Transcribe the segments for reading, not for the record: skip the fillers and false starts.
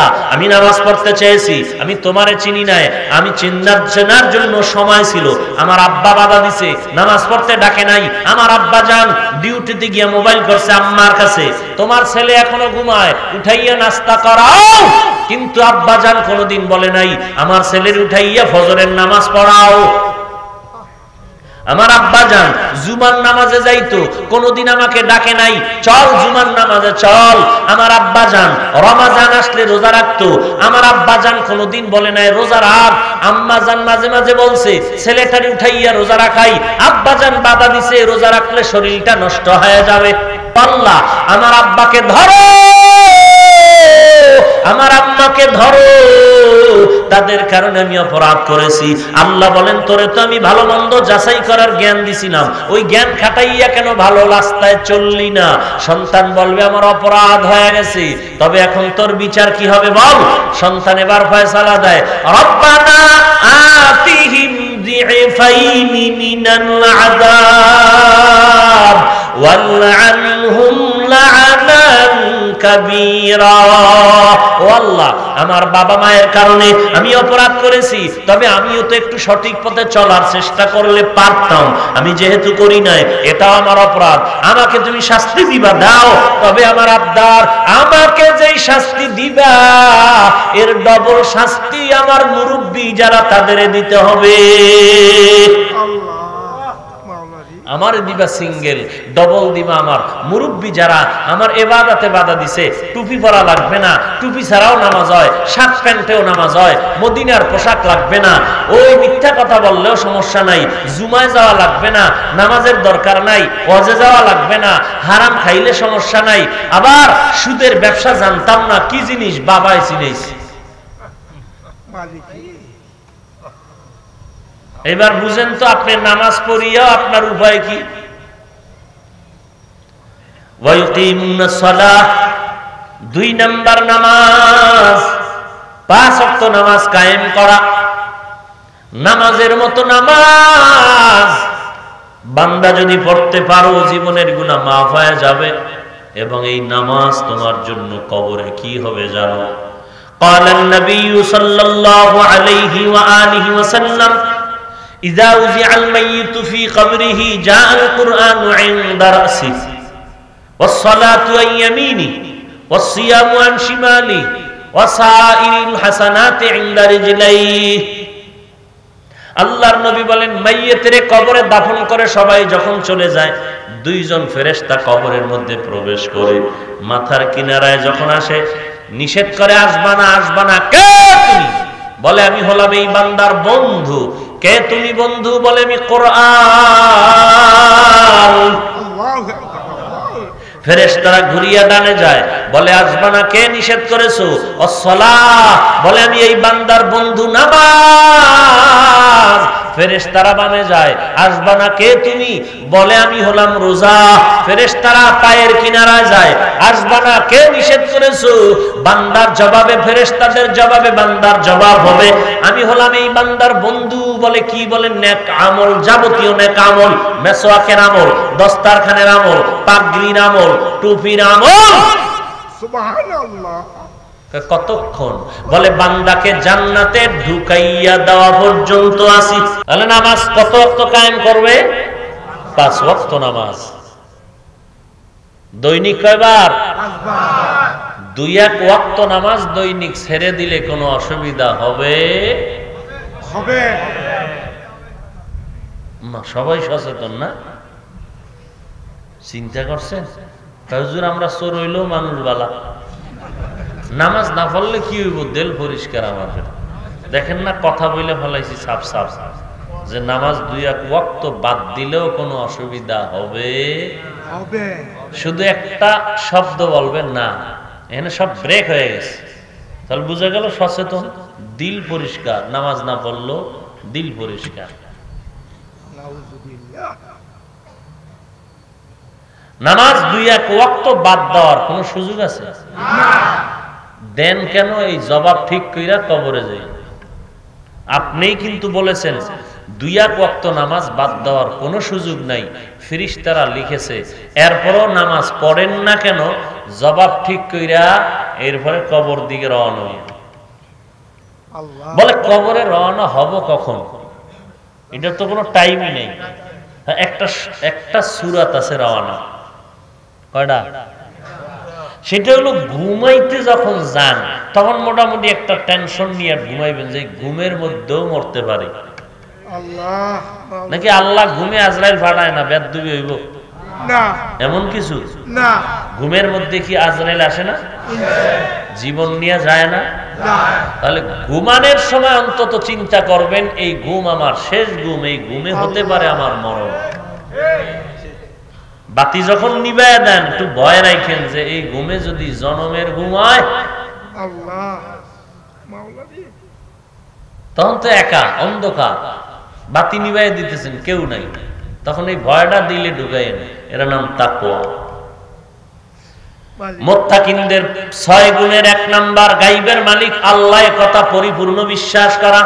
আল্লাহ আমি নামাজ পড়তে চেয়েছি, আমি তোমারে চিনি নাই, আমি চেনার জন্য সময় ছিল, আমার আব্বা বাধা দিছে, নামাজ পড়তে ডাকে নাই, আমার আব্বা যান ডিউটিতে গিয়ে মোবাইল করছে আম্মার কাছে, তোমার ছেলে এখনো ঘুমায়, উঠাইয়া নাস্তা করাও। কিন্তু আব্বা যান কোনোদিন বলে নাই আমার ছেলের উঠাইয়া ফজরের নামাজ পড়াও। আমার আব্বা যান জুমার নামাজে যাইতো, কোনোদিন আমাকে ডাকে নাই চল জুমার নামাজে চল। আমার আব্বা যান রমাজান আসলে রোজা রাখতো, আমার আব্বা যান কোনোদিন বলে নাই রোজা রাখ। আম্মা যান মাঝে মাঝে বলছে ছেলেটারে উঠাইয়া রোজা রাখাই, আব্বা যান বাধা দিছে রোজা রাখলে শরীরটা নষ্ট হয়ে যাবে। আল্লাহ আমার আব্বাকে ধরো, আমার আম্মাকে ধরো, তাদের কারণে আমি অপরাধ করেছি। আল্লাহ বলেন তোরে তো আমি ভালো মন্দ যাচাই করার জ্ঞান দিছিলাম, ওই জ্ঞান খাটাইয়া কেন ভালো রাস্তায় চললি না? সন্তান বলবে আমার অপরাধ হয়ে গেছে, তবে এখন তোর বিচার কি হবে বল? সন্তান এবার ফয়সালা দেয়, রব্বানা আতিহিম যিফাইনি মিনাল আযাব ওয়ালআনহুম লা'নান কাবীরা। ও আল্লাহ আমার বাবা মায়ের কারণে আমি অপরাধ করেছি, তবে আমিও তো একটু সঠিক পথে চলার চেষ্টা করলে পারতাম, আমি যেহেতু করি নাই এটাও আমার অপরাধ, আমাকে তুমি শাস্তি দিবা দাও, তবে আমার আব্দার আমাকে যেই শাস্তি দিবা এর ডবল শাস্তি আমার মুরব্বি যারা তাদের দিতে হবে। আমার দিবা সিঙ্গেল, ডবল দিবা আমার মুরব্বি যারা আমার ইবাদতে বাধা দিছে। টুপি পরা লাগবে না, টুপি ছাড়াও নামাজ হয়, শার্ট প্যান্টেও নামাজ হয়, মদিনার পোশাক লাগবে না, ওই মিথ্যা কথা বললেও সমস্যা নাই, জুমায় যাওয়া লাগবে না, নামাজের দরকার নাই, ওয়াজে যাওয়া লাগবে না, হারাম খাইলে সমস্যা নাই। আবার সুদের ব্যবসা জানতাম না কি জিনিস, বাবাই চিনেছি। এবার বুঝেন তো আপনি নামাজ পড়িয়া আপনার উপায় কি? ওয়ায়ুকিমুনাস সালাহ, 2 নাম্বার নামাজ, 5 ওয়াক্ত নামাজ কায়েম করা। নামাজের মতো নামাজ বান্দা যদি পড়তে পারো জীবনের গুনাহ মাফ হয়ে যাবে, এবং এই নামাজ তোমার জন্য কবরে কি হবে জানো? ক্বালান নবী সাল্লাল্লাহু আলাইহি ওয়া আলিহি ওয়াসাল্লাম إذا وضع الميت في قبره جاء القرآن عند رأسه والصلاة عن يمينه والصيام عن شماله وسائر الحسنات عند رجليه। আল্লাহর নবী বলেন মাইয়িতের কবরে দাফন করে সবাই যখন চলে যায়, 2 জন ফেরেশতা কবরের মধ্যে প্রবেশ করে মাথার কিনারায় যখন আসে নিষেধ করে আসবানা আসবানা। কে তুমি? বলে আমি হলাম এই বান্দার বন্ধু। কে তুমি বন্ধু? বলে আমি কোরআন। ফেরেশতারা ঘুরিয়া ডানে যায়, বলে আসবানা। কে নিষেধ করেছো? আসসালাহ। বলে আমি এই বান্দার বন্ধু নামাজ। ফেরেশতারা বামে যায়, আসবানা। কে তুমি? বলে আমি হলাম রোজা। ফেরেশতারা পায়ের কিনারায় যায়, আসবানা। কে নিষেধ করেছো? বান্দার জবাবে ফেরেশতাদের জবাবে বান্দার জবাব হবে আমি হলাম এই বান্দার বন্ধু। বলে কি? বলে নেক আমল, যাবতীয় নেক আমল, মেসওয়াকের আমল, দস্তারখানের আমল, পাগড়ির আমল, টুপির আমল। সুবহানাল্লাহ। কতক্ষণ? বলে বান্দাকে জান্নাতে ঢুকাইয়া দেওয়া পর্যন্ত আসি। তাহলে নামাজ কত ওয়াক্ত কায়েম করবে? 5 ওয়াক্ত নামাজ। দৈনিক কয়বার? 2-1 ওয়াক্ত নামাজ দৈনিক ছেড়ে দিলে কোনো অসুবিধা হবে? হবে না। সবাই সচেতন না? চিন্তা করছেন? হুজুর আমরা চোর হইলেও মানুষ বালা, নামাজ না পড়লে কি হইব? দিল পরিষ্কার আমাদের। দেখেন না কথা বলে ফেলাইছি সাফ সাফ যে নামাজ 2-1 ওয়াক্ত বাদ দিলেও কোনো অসুবিধা হবে? শুধু একটা শব্দ বলবেন না, এখানে সব ব্রেক হয়ে গেছে। তাহলে বুঝা গেল সচেতন, দিল পরিষ্কার, নামাজ না পড়লো দিল পরিষ্কার। নামাজ 2-1 ওয়াক্ত বাদ দেওয়ার কোন সুযোগ আছে? দেন কেন? এই জবাব ঠিক কইরা কবরে যাই। আপনিই কিন্তু বলেছেন 2-1 ওয়াক্ত নামাজ বাদ দেওয়ার কোনো সুযোগ নাই, ফেরেশতারা লিখেছে। এরপরও নামাজ পড়েন না কেন? জবাব ঠিক কইরা এরপরে কবর দিকে রওনা হই। বলে কবরে রওনা হব কখন? এটা তো কোনো টাইমই নেই। একটা সূরাত আছে রওনা, কয়টা? সেটা হলো ঘুমাইতে যখন যান তখন মোটামুটি একটা টেনশন নিয়ে ঘুমাইবেন যে ঘুমের মধ্যেও মরতে পারে। নাকি আল্লাহ ঘুমে আজরাইল পাঠায় না, বেদবি হইব না এমন কিছু না? ঘুমের মধ্যে কি আজরাইল আসে না? জীবন নিয়ে যায় না? তাহলে ঘুমানোর সময় অন্তত চিন্তা করবেন এই ঘুম আমার শেষ ঘুম, এই ঘুমে হতে পারে আমার মরণ। বাতি যখন নিবাইয়া দেন একটু ভয় রাখেন যে এই ঘুমে যদি জনমের ঘুম হয়, তখন তো একা অন্ধকার, বাতি নিবাইয়া দিতেছেন, কেউ নাই, তখন এই ভয়টা দিলে ঢুকাইয়েন। এর নাম তাকওয়া। মুত্তাকিনদের 6 গুণের 1 নাম্বার গায়বের মালিক আল্লাহ, কথা পরিপূর্ণ বিশ্বাস করা।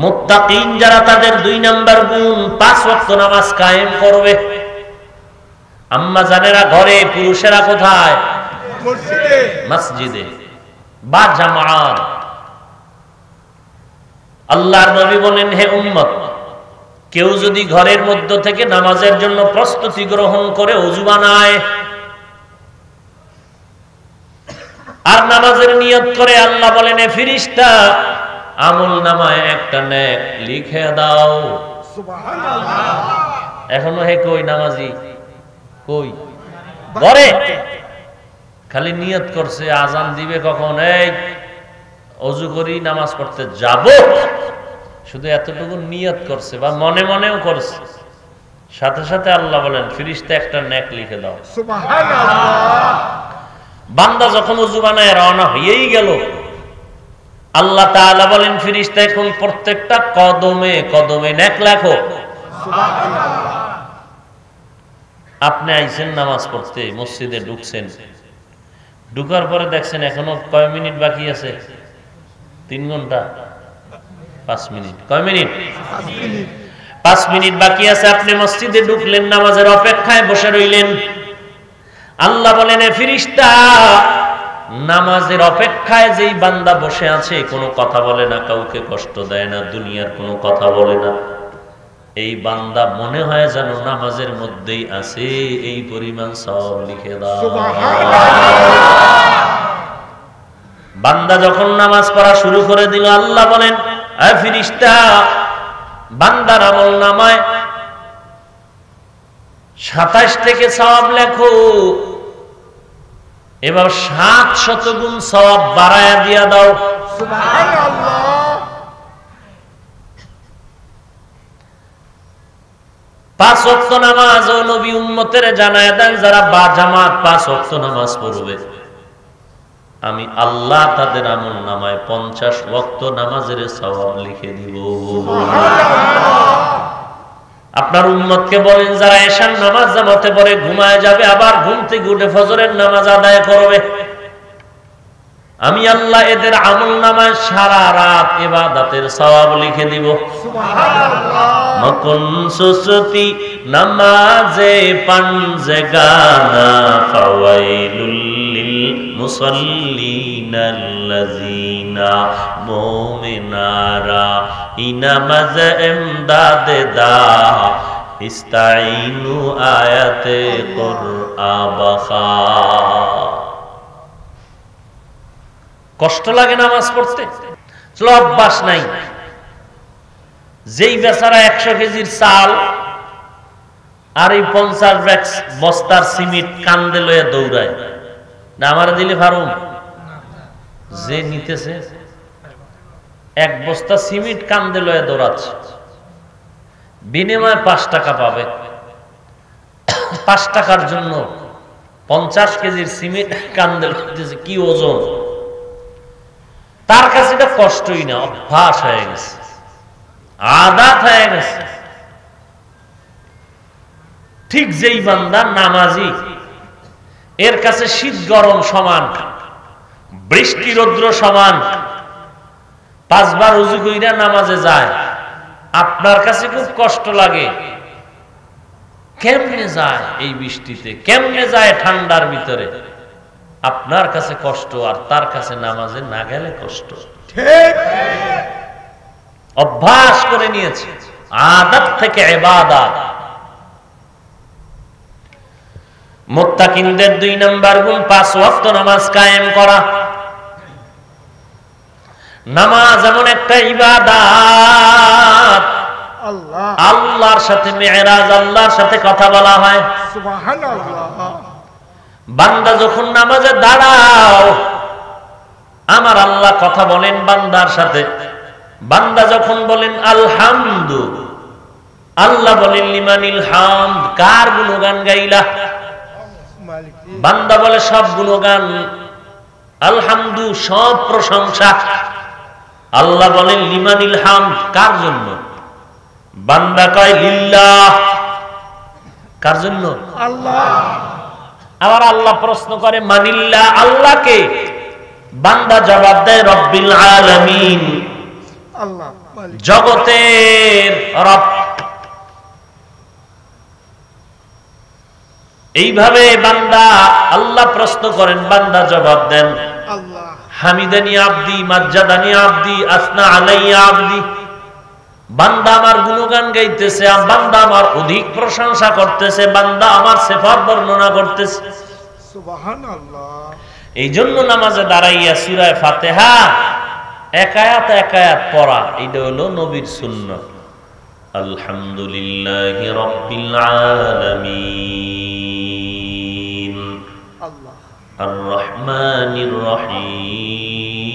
মুত্তাকিন যারা তাদের 2 নাম্বার গুণ 5 ওয়াক্ত নামাজ কায়েম করবে। আম্মা জানেরা ঘরে, পুরুষেরা কোথায়? মসজিদে, মসজিদে বা জামাত। আল্লাহর নবী বলেন, হে উম্মত, কেউ যদি ঘরের মধ্য থেকে নামাজের জন্য প্রস্তুতি গ্রহণ করে ওযু বানায় আর নামাজের নিয়ত করে, আল্লাহ বলেন, এ ফেরেশতা আমল নামায় একটা নেক লিখে দাও। সুবহানাল্লাহ। এখনো হে কই নামাজি? কই? ঘরে খালি নিয়ত করছে আজান দিবে কখন, এই ওযু করি নামাজ পড়তে যাব, শুধু এতটুকু নিয়ত করছে বা মনে মনেও করছে, সাথে সাথে আল্লাহ বলেন ফেরেশতা একটা নেক লিখে দাও। সুবহানাল্লাহ। বান্দা যখন ওযু বানায় রওনা হয়েই গেল, আল্লাহ তাআলা বলেন ফেরেশতা এখন প্রত্যেকটা কদমে কদমে নেক লেখো। সুবহানাল্লাহ। আপনি আইছেন নামাজ পড়তে, মসজিদে ঢুকছেন, ঢুকার পরে দেখছেন এখনো কয় মিনিট বাকি আছে? 3 ঘন্টা 5 মিনিট। কয় মিনিট? 5 মিনিট বাকি আছে। আপনি মসজিদে ঢুকলেন, নামাজের অপেক্ষায় বসে রইলেন। আল্লাহ বলেন, এ ফেরেশতা, নামাজের অপেক্ষায় যেই বান্দা বসে আছে, কোনো কথা বলে না, কাউকে কষ্ট দেয় না, দুনিয়ার কোনো কথা বলে না, এই বান্দা মনে হয় যেন নামাজের মধ্যেই আছে, এই পরিমাণ সওয়াব লিখে দাও। বান্দা যখন নামাজ পড়া শুরু করে দিল, আল্লাহ বলেন, এ ফেরেশতা, বান্দার আমল নামায় 27 থেকে সওয়াব লেখো। এবার 700 গুণ সওয়াব বাড়ায়া দিয়া দাও। সুবহানাল্লাহ। 5 ওয়াক্ত নামাজ ও নবী উম্মতের জানায়া দেন, যারা বা জামাত 5 ওয়াক্ত নামাজ পড়বে, আমি আল্লাহ তাদের আমল নামায় 50 ওয়াক্ত নামাজের সওয়াব লিখে দিব। আপনার উম্মতকে বলেন, যারা এশার নামাজ জামাতে পড়ে ঘুমায় যাবে, আবার ঘুম থেকে উঠে ফজরের নামাজ আদায় করবে, আমি আল্লাহ এদের আমল নামায় সারা রাত ইবাদতের সওয়াব লিখে দিব। সুবহানাল্লাহ। মকুন সুসতি নামাজে পাঞ্জেগানা ফাওয়াইলুল লিল মুসাল্লিনাল্লাযিনা মুমিনারা ইনামাজ এমদাদে দা ইস্তাইনু আয়াতে কুরআবাখা। কষ্ট লাগে নামাজ পড়তে, চলো অভ্যাস নাই। যেই বেচারা 100 কেজির চাল আর এই 50 বস্তার সিমেন্ট কান্দে লয়ে দৌড়ায়, না আমার দিলে ফারুম? যে নিতেছে 1 বস্তা সিমেন্ট কান্দে লয়ে দৌড়াচ্ছে, বিনিময়ে 5 টাকা পাবে। 5 টাকার জন্য 50 কেজির সিমেন্ট কান্দে লইতেছে, কি ওজন! তার কাছে এটা কষ্টই না, অভ্যাস হয়ে গেছে, আদাত হয়ে গেছে। ঠিক যেই বান্দা নামাজি, এর কাছে শীত গরম সমান, বৃষ্টি রৌদ্র সমান, 5 বার ওযু কইরা নামাজে যায়, আপনার কাছে খুব কষ্ট লাগে, কেমনে যায় এই বৃষ্টিতে, কেমনে যায় ঠান্ডার ভিতরে, আপনার কাছে কষ্ট আর তার কাছে নামাজে না গেলে কষ্ট। ঠিক অভ্যাস করে নিয়েছে, আদত থেকে ইবাদত। মুত্তাকিনদের 2 নাম্বার গুণ 5 ওয়াক্ত নামাজ কায়েম করা। নামাজ এমন একটা ইবাদত, আল্লাহ আল্লাহর সাথে মেরাজ, আল্লাহর সাথে কথা বলা হয়। সুবহানাল্লাহ। বান্দা যখন নামাজে দাঁড়াও, আমার আল্লাহ কথা বলেন বান্দার সাথে। বান্দা যখন বলেন আলহামদু, আল্লাহ বলেন লিমানিল হামদ, কার গুণগান গাইলা? মালিকি বান্দা বলে সব গুণগান, আলহামদু সব প্রশংসা। আল্লাহ বলেন লিমানিল হামদ, কার জন্য? বান্দা কয় লিল্লাহ, কার জন্য? আল্লাহ। আবার আল্লাহ প্রশ্ন করে মানিল্লাহ, আল্লাহকে? বান্দা জবাব দেয় রব্বিল আলামিন, আল্লাহ মালিক জগতের রব। এইভাবে বান্দা, আল্লাহ প্রশ্ন করেন, বান্দা জবাব দেন আল্লাহ। হামিদানি আবদি, মাজ্জাদানি আবদি, আসনা আলাইয়া আবদি। বান্দা আমার গুণগান গাইতেছে, বান্দা আমার অধিক প্রশংসা করতেছে, বান্দা আমার সিফাত বর্ণনা করতেছে। সুবহানাল্লাহ। এই জন্য নামাজে দাঁড়াইয়া সূরা ফাতিহা এক আয়াত পড়া, এটা হলো নবীর সুন্নাত। আলহামদুলিল্লাহি রাব্বিল আলামিন, আল্লাহ আর রহমানির রহিম,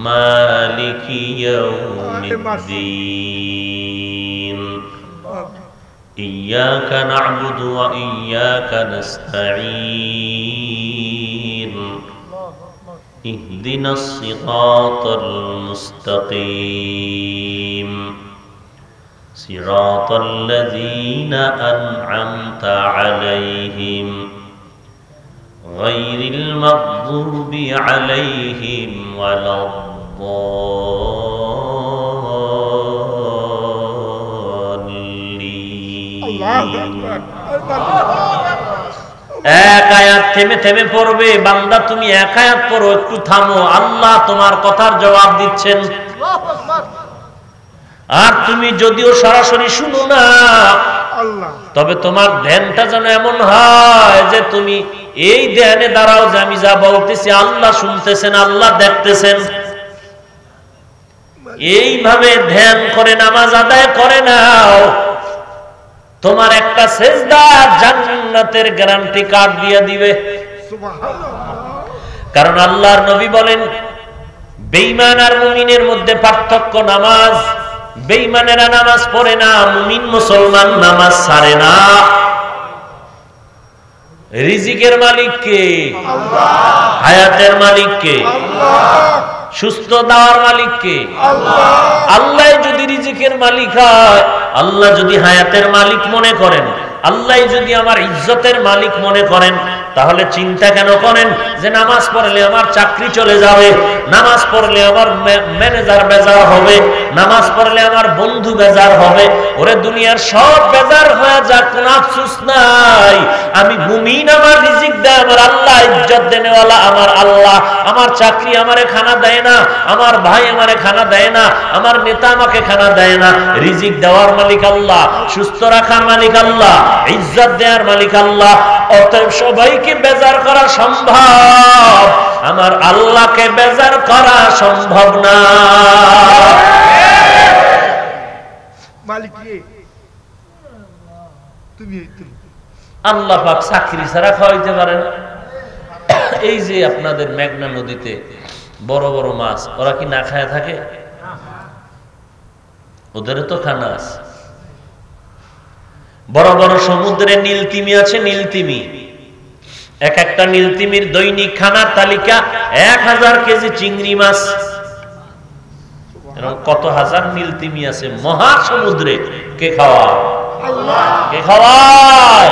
মালিকি ইয়াউমিদ্দিন, ইয়্যাকা না'বুদু ওয়া ইয়্যাকা নাস্তাঈন, ইহদিনাস সিরাতাল মুস্তাকিম, সিরাতাল লাযীনা আন'আমতা আলাইহিম গায়রিল মাগযুবি আলাইহিম ওয়ালাদ-দাল্লিন। এক আয়াত থেমে থেমে পড়বে, বান্দা তুমি এক আয়াত পড়ো, একটু থামো, আল্লাহ তোমার কথার জবাব দিচ্ছেন। আর তুমি যদিও সরাসরি শুনো না, আল্লাহ তবে তোমার ধ্যানটা যেন এমন হয় যে তুমি এই ধ্যানে দাঁড়াও যে আমি যা বলতেছি আল্লাহ শুনতেছেন, আল্লাহ দেখতেছেন। এইভাবে ধ্যান করে নামাজ আদায় করে নাও, তোমার একটা সেজদা জান্নাতের গ্যারান্টি কার্ড দিয়ে দিবে। সুবহানাল্লাহ। কারণ আল্লাহর নবী বলেন বেঈমান আর মুমিনের মধ্যে পার্থক্য নামাজ। বেঈমানেরা নামাজ পড়ে না, মুমিন মুসলমান নামাজ ছাড়ে না। রিজিকের মালিক কে? আল্লাহ হায়াতের মালিক কে? আল্লাহ সুস্থ দেওয়ার মালিক কে? আল্লাহ। আল্লাহ যদি রিজিকের মালিক হয়, আল্লাহ যদি হায়াতের মালিক মনে করেন, আল্লাহ যদি আমার ইজ্জতের মালিক মনে করেন, তাহলে চিন্তা কেন করেন যে নামাজ পড়লে আমার চাকরি চলে যাবে, নামাজ পড়লে আমার ম্যানেজার বেজার হবে, নামাজ পড়লে আমার বন্ধু বেজার হবে? ওরে দুনিয়ার সব বেজার হয়ে যাক, কোনো আফসোস নাই। আমি মুমিন, আমার রিজিক দেয় আমার আল্লাহ, ইজ্জত দেনেওয়ালা আমার আল্লাহ। আমার চাকরি আমারে খানা দেয় না, আমার ভাই আমারে খানা দেয় না, আমার নেতা আমাকে খানা দেয় না। রিজিক দেওয়ার মালিক আল্লাহ, সুস্থ রাখার মালিক আল্লাহ, ইজ্জত দেওয়ার মালিক আল্লাহ। অতএব সবাইকে বেজার করা সম্ভব, আমার আল্লাহকে বেজার করা সম্ভব না। মালিক কে? তুমি আল্লাহ পাক চাকরি ছাড়া খাওয়াইতে পারেন। এই যে আপনাদের মেঘনা নদীতে বড় বড় মাছ, ওরা কি না খায় থাকে? ওদেরও তো খানা আছে। বড় বড় সমুদ্রে নীলতিমি আছে, নীলতিমি। এক একটা নীলতিমির দৈনিক খানার তালিকা 1000 কেজি চিংড়ি মাছ। এরকম কত হাজার নীলতিমি আছে মহাসমুদ্রে। কে খাওয়ায়? কে খাওয়ায়?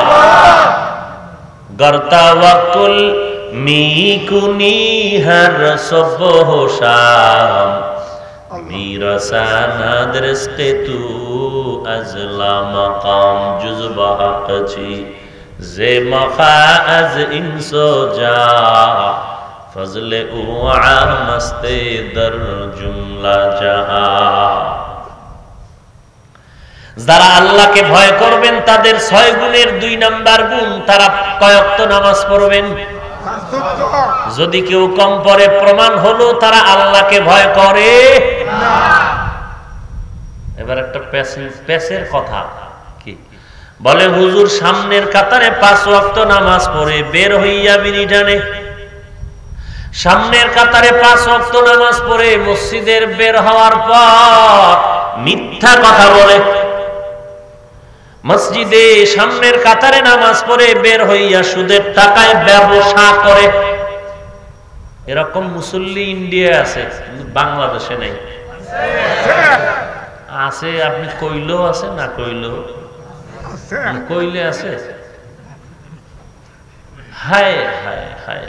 গর্তা ওয়াকুল মিকুনি হর সবহ শাম মিরসানা দৃষ্টি তু আজলা মাকাম জুজবা কাছি যে মফাজ ইনসো যা ফজলে ও আমস্তে দর জুমলা জাহা। যারা আল্লাহকে ভয় করবেন তাদের 6 গুণের 2 নাম্বার গুণ, তারা কয় ওয়াক্ত নামাজ পড়বেন। যদি কেউ কম পড়ে প্রমাণ হলো তারা আল্লাহকে ভয় করে না। এবার একটা পেশের কথা কি বলে, হুজুর সামনের কাতারে 5 ওয়াক্ত নামাজ পড়ে বের হইয়া বিড়ি টানে, সামনের কাতারে 5 ওয়াক্ত নামাজ পড়ে মসজিদের বের হওয়ার পর মিথ্যা কথা বলে, মসজিদে সামনের কাতারে নামাজ পড়ে বের হইয়া সুদের টাকায় ব্যবসা করে। এরকম মুসল্লি ইন্ডিয়া আছে, বাংলাদেশে নেই। আছে, আপনি কইলেও আছে, না কইলেও কইলে আছে। হায় হায় হায়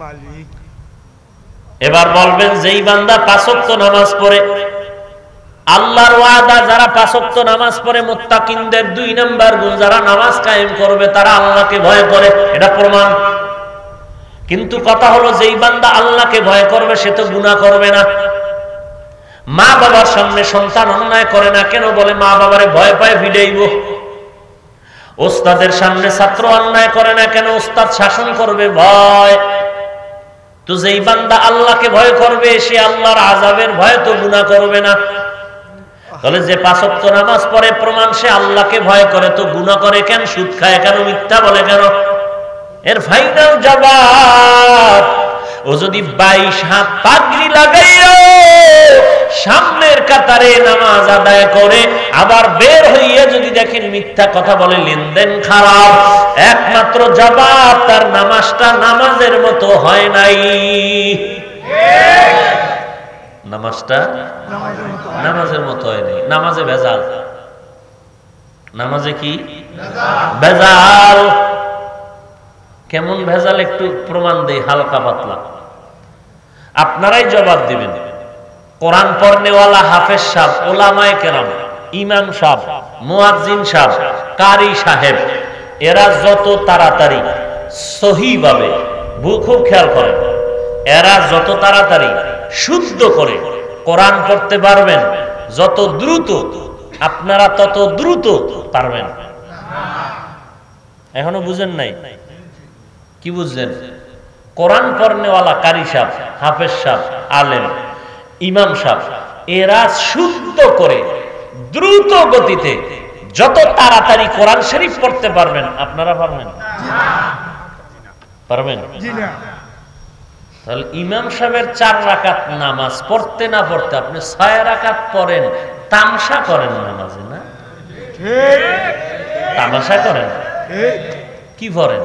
মালিক। এবার বলবেন যেই বান্দা 5 ওয়াক্ত নামাজ পড়ে, আল্লাহর ওয়াদা যারা 5 ওয়াক্ত নামাজ পড়ে মুত্তাকিনদের 2 নাম্বার গুণ, যারা নামাজ কায়েম করবে তারা আল্লাহকে ভয় করে, এটা প্রমাণ। কিন্তু কথা হলো যেই বান্দা আল্লাহকে ভয় করবে সে তো গুনাহ করবে না। মা বাবার সামনে সন্তান অন্যায় করে না কেন? বলে মা বাবারে ভয় পায় ভিড়াইব। ওস্তাদের সামনে ছাত্র অন্যায় করে না কেন? ওস্তাদ শাসন করবে ভয়। তো যেই বান্দা আল্লাহকে ভয় করবে সে আল্লাহর আযাবের ভয় তো গুনাহ করবে না। তাহলে যে 5 ওয়াক্ত নামাজ পড়ে প্রমাণ সে আল্লাহকে ভয় করে, তো গুনাহ করে কেন? সুদ খায় কেন? মিথ্যা বলে কেন? এর ফাইনাল জবাব, ও যদি 22 হাত পাগড়ি লাগাইও সামনের কাতারে নামাজ আদায় করে আবার বের হইয়া যদি দেখেন মিথ্যা কথা বলে, লেনদেন খারাপ, একমাত্র জবাব তার নামাজটা নামাজের মতো হয় নাই। নামাজটা নামাজের মতো হয় নাই, নামাজে ভেজাল। নামাজে কি ভেজাল? কেমন ভেজাল একটু প্রমাণ দেই, হালকা পাতলা, আপনারাই জবাব দিবেন। কোরআন পড়নেওয়ালা হাফেজ সাহেব, ওলামায়ে কেরাম, ইমাম সাহেব, মুয়াজ্জিন সাহেব, কারি সাহেব, এরা যত তাড়াতাড়ি সহিভাবে, খুব খেয়াল করেন, এরা যত তাড়াতাড়ি শুদ্ধ করে কোরআন পড়তে পারবেন, যত দ্রুত আপনারা তত দ্রুত পারবেন। এখনো বুঝেন নাই? কি বুঝলেন? কোরআন পড়নেওয়ালা কারি সাহেব, হাফেজ সাহেব, আলেম, ইমাম সাহেব, এরা শুদ্ধ করে দ্রুত গতিতে যত তাড়াতাড়ি কোরআন শরীফ পড়তে পারবেন, আপনারা পারবেন? পারবেন? তাহলে ইমাম সাহেবের 4 রাকাত নামাজ পড়তে না পড়তে আপনি 6 রাকাত পড়েন, তামাশা করেন নামাজে না? তামাশা করেন। কি পড়েন?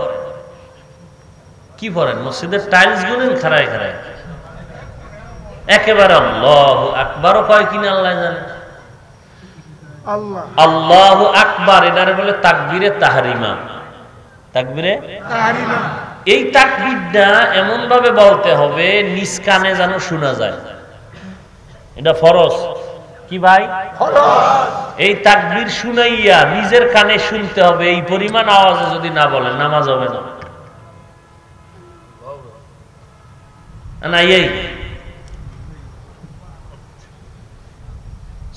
কি পড়েন? মসজিদের টাইলস গুনেন খাড়ায় খাড়ায়, একেবারে আল্লাহু আকবারও কয় কিনা আল্লাহ জানে। আল্লাহু আকবার এটারে বলে তাকবীরে তাহরিমা। তাকবীরে তাহরিমা, এই তাকবীরটা এমন ভাবে বলতে হবে নিজ কানে যেন শোনা যায়, এটা ফরজ। কি ভাই? ফরজ। এই তাকবীর শুনাইয়া নিজের কানে শুনতে হবে, এই পরিমাণ আওয়াজে যদি না বলেন নামাজ হবে না। না এই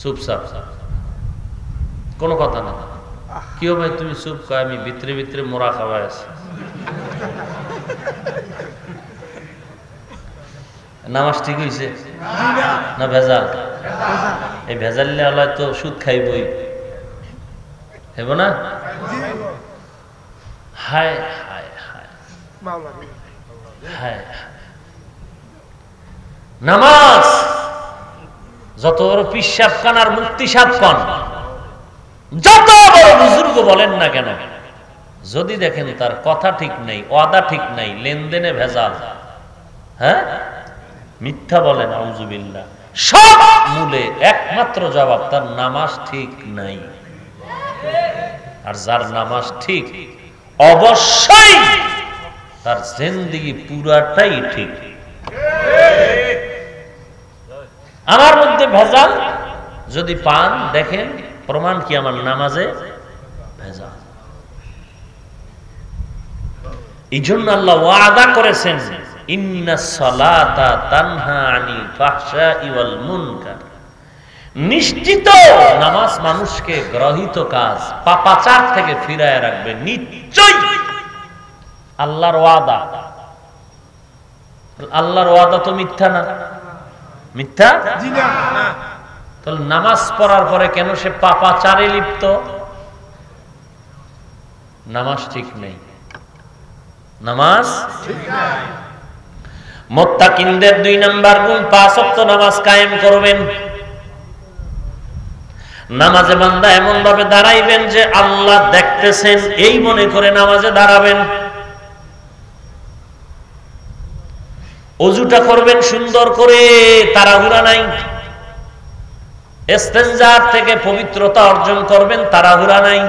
চুপ সাপ, কোনো কথা না। কেউ ভাই তুমি চুপ কয়, আমি ভিতরে ভিতরে মোরা খাওয়াই আছি। নামাজ ঠিক হইছে না ভেজাল? এই ভেজালে আল্লাহ তো সুদ খাইবই, খাইব না? হায় হায় হায় হায়। নামাজ যত বড় পিসাব খান আর মুক্তি সাপ খান, যত বড় বুজুর্গ বলেন না কেন, যদি দেখেন তার কথা ঠিক নাই, ওয়াদা ঠিক নাই, লেনদেনে ভেজাল, হ্যাঁ মিথ্যা বলেন, আউযুবিল্লাহ, সব মূলে একমাত্র জবাব তার নামাজ ঠিক নাই। আর যার নামাজ ঠিক অবশ্যই তার জিন্দেগি পুরাটাই ঠিক। আমার মধ্যে ভেজাল যদি পান দেখেন প্রমাণ কি? আমার নামাজে ভেজাল। এই জন্য আল্লাহ ওয়াদা করেছেন, ইন্নাস সালাতা তানহা আনিল ফাহশাই ওয়াল মুনকার, নিশ্চিত নামাজ মানুষকে গ্রহিত কাজ পাপাচার থেকে ফিরায় রাখবে, নিশ্চয় আল্লাহর ওয়াদা। আল্লাহর ওয়াদা তো মিথ্যা না, মিথ্যা? তাহলে নামাজ পড়ার পরে কেন সে পাপাচারে লিপ্ত? নামাজ ঠিক নেই, নামাজ ঠিক নাই। মুত্তাকিনদের 2 নাম্বার গুণ 5 ওয়াক্ত নামাজ কায়েম করবেন। নামাজে বান্দা এমন ভাবে দাঁড়াইবেন যে আল্লাহ দেখতেছেন, এই মনে করে নামাজে দাঁড়াবেন। ওযুটা করবেন সুন্দর করে, তাড়াহুড়া নাই। ইস্তেনজার থেকে পবিত্রতা অর্জন করবেন, তাড়াহুড়া নাই।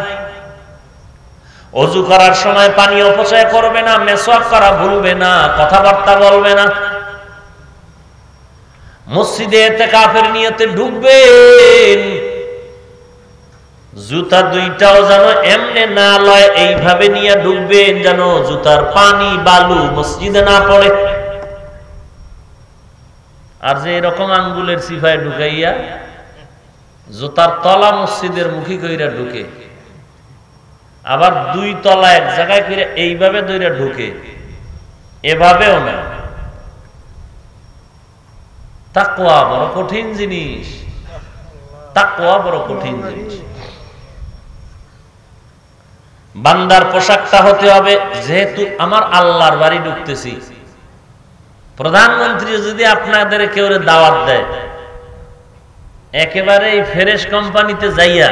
ওযু করার সময় পানি অপচয় করবে না, মেসওয়াক করা ভুলবে না, কথাবার্তা বলবে না। মসজিদে ইতিকাফের নিয়তে ঢুকবেন, জুতা দুইটাও যেন এমনে না লয়, এইভাবে নিয়ে ঢুকবেন যেন জুতার পানি বালু মসজিদে না পড়ে। আর যে এরকম আঙ্গুলের সিফায় ঢুকাইয়া জুতার তলা মসজিদের মুখী কইরা ঢুকে, আবার 2 তলা এক জায়গায় করে এইভাবে দইরা ঢুকে, এভাবেও না। তাকওয়া বড় কঠিন জিনিস, তাকওয়া বড় কঠিন জিনিস। বান্দার পোশাকটা হতে হবে, যেহেতু আমার আল্লাহর বাড়ি ঢুকতেছি, প্রধানমন্ত্রী যদি আপনাদের কেউ দাওয়াত দেয়, একেবারে এই ফ্রেশ কোম্পানিতে যাইয়া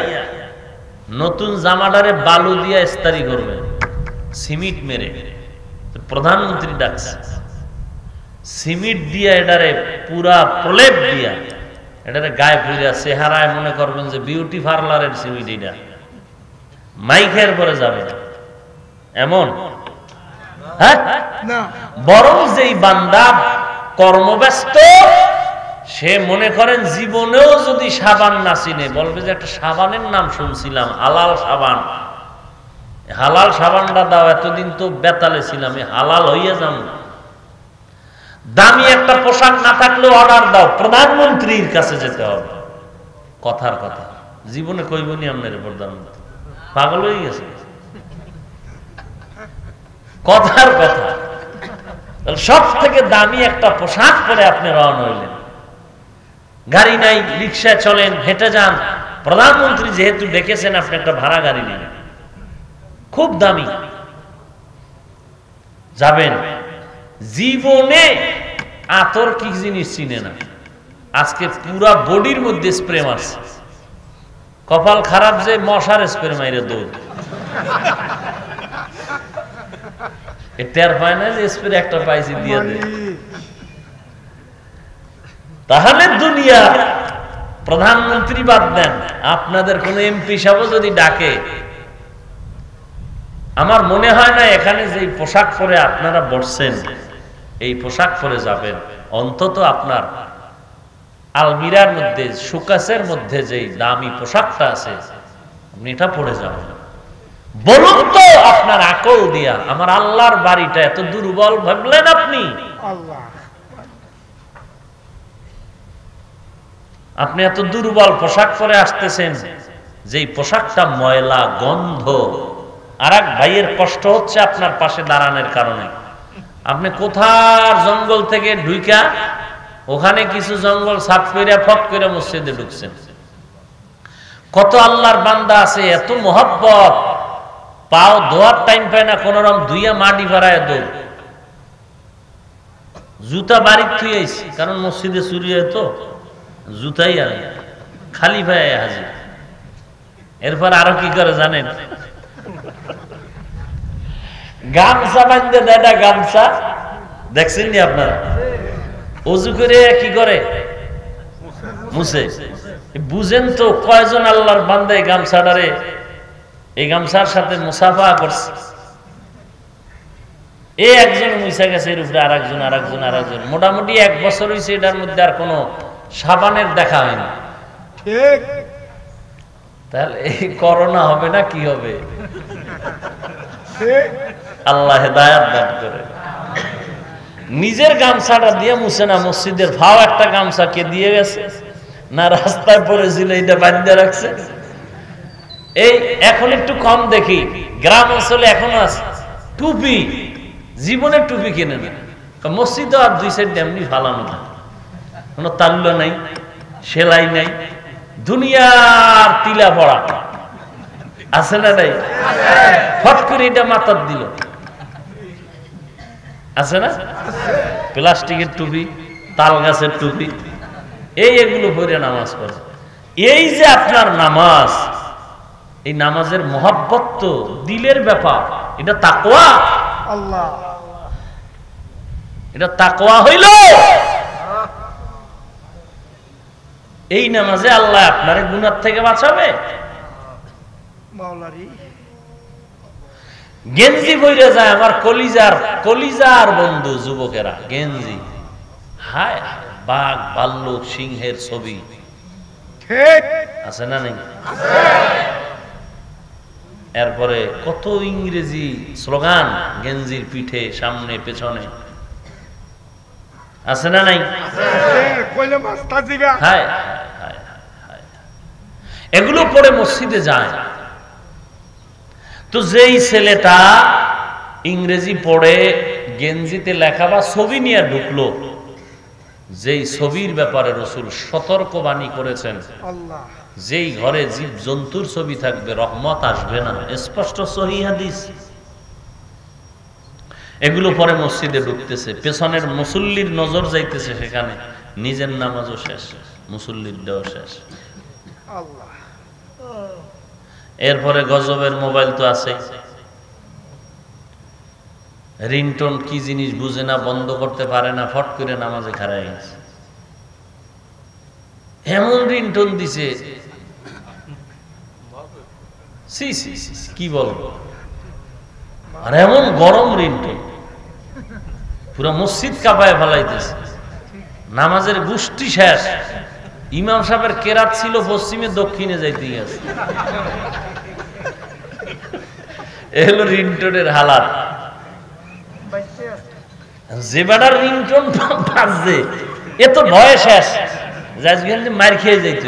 নতুন জামাটারে বালু দিয়া ইস্তারি করবে, সিমেন্ট মেরে। প্রধানমন্ত্রী ডাকছে, সিমেন্ট দিয়া এটারে পুরা প্রলেপ দিয়া এটারে গায়ে পুরিয়া চেহারায় মনে করবেন যে বিউটি পার্লারের সিমেন্ট, এটা মাইকের পরে যাবে এমন। হ্যাঁ, বরং যেই বান্দা কর্মব্যস্ত, সে মনে করেন জীবনেও যদি সাবান না চিনে, বলবে যে একটা সাবানের নাম শুনছিলাম, হালাল সাবান, হালাল সাবানটা দাও, এতদিন তো বেতালে ছিলাম, হালাল হইয়া যাম। দামি একটা পোশাক না থাকলেও অর্ডার দাও, প্রধানমন্ত্রীর কাছে যেতে হবে। কথার কথা, জীবনে কইবনি আপনার প্রধানমন্ত্রী, পাগল হয়ে গেছে। কথার কথা, সব থেকে দামি একটা পোশাক পরে আপনি রওনা হইলেন, গাড়ি নাই, রিক্সায় চলেন, হেঁটে যান, প্রধানমন্ত্রী যেহেতু ডেকেছেন আপনি একটা ভাড়া গাড়ি নেন, খুব দামি, যাবেন। জীবনে আতর কি জিনিস চিনে না, আজকে পুরা বডির মধ্যে স্প্রে মারছে। কপাল খারাপ যে মশার স্প্রে মাইরে দৌড়, টের পায় না যে স্প্রে একটা পাইছি দিয়ে দেয়। তাহলে দুনিয়া প্রধানমন্ত্রী বাদ দেন, আপনাদের কোন এমপি সাহেব যদি ডাকে, আমার মনে হয় না এখানে যে পোশাক পরে আপনারা বসছেন এই পোশাক পরে যাবেন। অন্তত আপনার আলমিরার মধ্যে, সুকাসের মধ্যে যে দামি পোশাকটা আছে, আপনি এটা পরে যাবেন। বলুন তো আপনার আকল দিয়া আমার আল্লাহর বাড়িটা এত দুর্বল ভাবলেন আপনি? আপনি এত দুর্বল পোশাক পরে আসতেছেন, যেই পোশাকটা ময়লা, গন্ধ। আর এক ভাইয়ের কষ্ট হচ্ছে আপনার পাশে দাঁড়ানোর কারণে। আপনি কোথার জঙ্গল থেকে ঢুইকা ওখানে কিছু জঙ্গল সাফ করে ফট করে মসজিদে ঢুকছেন। কত আল্লাহর বান্দা আছে এত মোহাব্বত, পাও ধোয়ার টাইম পায় না, কোন রকম ধুইয়া মাটি ভরায় দৌড়, জুতা বাড়ির থুই আইছি, কারণ মসজিদে চুরি হয় তো, জুতাই আর খালি পায়ে হাজির। এরপর আরো কি করে জানেন? গামছা বাঁধতে দেয় না, গামছা দেখছেন নি আপনারা? অজু করে কি করে? মুছে। বুঝেন তো কয়জন আল্লাহর বান্দা এই গামছাটারে, এই গামছার সাথে মুসাফা করছে। এই একজন মুছে গেছে, এর উপরে আর একজন, আর একজন, আর একজন, মোটামুটি 1 বছর হয়েছে। এটার মধ্যে আর কোনো সাবানের দেখা হয়নি। ঠিক, তাহলে এই করোনা হবে না কি হবে? আল্লাহ হেদায়েত দান করে। নিজের গামছাটা দিয়ে মুছে না, মসজিদের ভাও একটা গামছা কে দিয়ে গেছে না রাস্তায় পড়েছিল এটা বাঁধিয়ে রাখছে। এই এখন একটু কম দেখি, গ্রাম অঞ্চলে এখন আছে টুপি, জীবনের টুপি কিনে না, মসজিদে আর দুই সাইড এমনি ফালানো থাকে, কোনো তাল্য নাই, সেলাই নাই, দুনিয়ার তিলা পড়া আছে না নাই? ফট করে এটা মাথার দিল, আছে না? প্লাস্টিকের টুপি, তাল গাছের টুপি, এগুলো পরে নামাজ পড়ে। এই যে আপনার নামাজ, এই নামাজের মহব্বত তো দিলের ব্যাপার, এটা তাকওয়া। আল্লাহ, এটা তাকওয়া হইল। এই নামাজে আল্লাহ আপনার গুনাহ থেকে বাঁচাবে। মাওলারি গেঞ্জি পরে যায় আমার কলিজার বন্ধু যুবকেরা, গেঞ্জি, হায় বাঘ ভাল্লুক সিংহের ছবি ঠিক আছে না নেই? এরপরে কত ইংরেজি স্লোগান গেঞ্জির পিঠে, সামনে পেছনে, আছে না নাই? কইলে মাস্তা দিবা। হায় হায় হায়, এগুলো পরে মসজিদে যায়। তো যেই ছেলেটা ইংরেজি পড়ে গেঞ্জিতে লেখা বা ছবি নিয়ে ঢুকলো, যেই ছবির ব্যাপারে রাসূল সতর্কবাণী করেছেন, আল্লাহ, যেই ঘরে জীব জন্তুর ছবি থাকবে রহমত আসবে না, স্পষ্ট সহিহ হাদিস। এগুলো পরে মসজিদে ঢুকতেছে, পেছনের মুসল্লির নজর যাইতেছে সেখানে, নিজের নামাজও শেষ, মুসল্লির দেওয়া শেষ। আল্লাহ, এরপরে গজবের মোবাইল তো আছে, রিংটোন কি জিনিস বুঝে না, বন্ধ করতে পারে না, ফট করে নামাজে খাড়াই গেছে। এমন রিংটোন দিছে, কি বলবো, আর এমন গরম রিংটোন, পুরো মসজিদ কাঁপায় ফেলাইতেছে। নামাজের গোষ্ঠী শেষ, ইমাম সাহেবের কেরাত ছিল পশ্চিমে, দক্ষিণে যাইতে গেছে। এগুলো রিংটোনের হালাত। যে বেটার রিংটোন বাজছে এ তো ভয়ে শেষ, মার খেয়ে যাইত।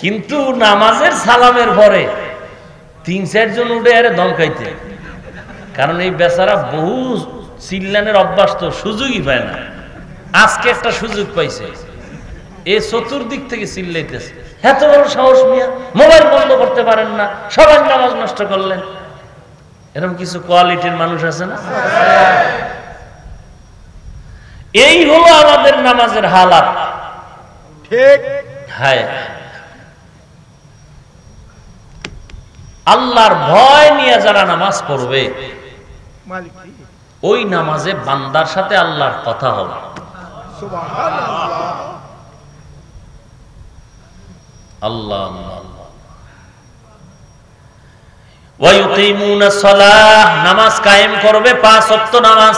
কিন্তু নামাজের সালামের পরে ৩-৪ জন উঠে আরে দমকাইতে, কারণ এই বেচারা বহু চিল্লানের অভ্যাস, তো সুযোগই পায় না। আজকে একটা সুযোগ পাইছে, এ চতুর্দিক থেকে চিল্লাইতেছে, এত বড় সাহস মিয়া, মোবাইল বন্ধ করতে পারেন না, সবাই নামাজ নষ্ট করলেন। এরকম কিছু কোয়ালিটির মানুষ আছে না? এই হলো আমাদের নামাজের হালাত। ঠিক হায়, আল্লাহর ভয় নিয়ে যারা নামাজ পড়বে, মালিক, ওই নামাজে বান্দার সাথে আল্লাহর কথা হবে। সুবহানাল্লাহ, আল্লাহ আল্লাহ। ওয়ায়ুকিমুনাস সালাহ, নামাজ কায়েম করবে, 5 ওয়াক্ত নামাজ।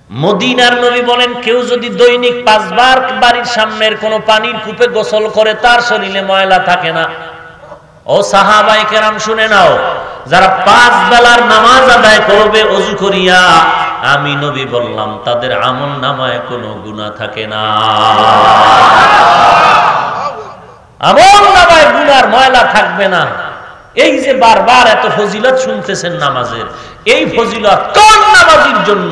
মদিনার নবী বলেন, কেউ যদি দৈনিক 5 বার বাড়ির সামনের কোন পানির কূপে গোসল করে, তার শরীরে ময়লা থাকে না। ও সাহাবায়ে কেরাম শুনে নাও, যারা 5 বেলার নামাজ আদায় করবে ওযু করিয়া, আমি নবী বললাম তাদের আমল নামায় কোনো গুনাহ থাকে না। আমল নামায় গুনার ময়লা থাকবে না। এই যে বারবার এত ফজিলত শুনতেছেন নামাজের, এই ফজিলত কোন নামাজের জন্য?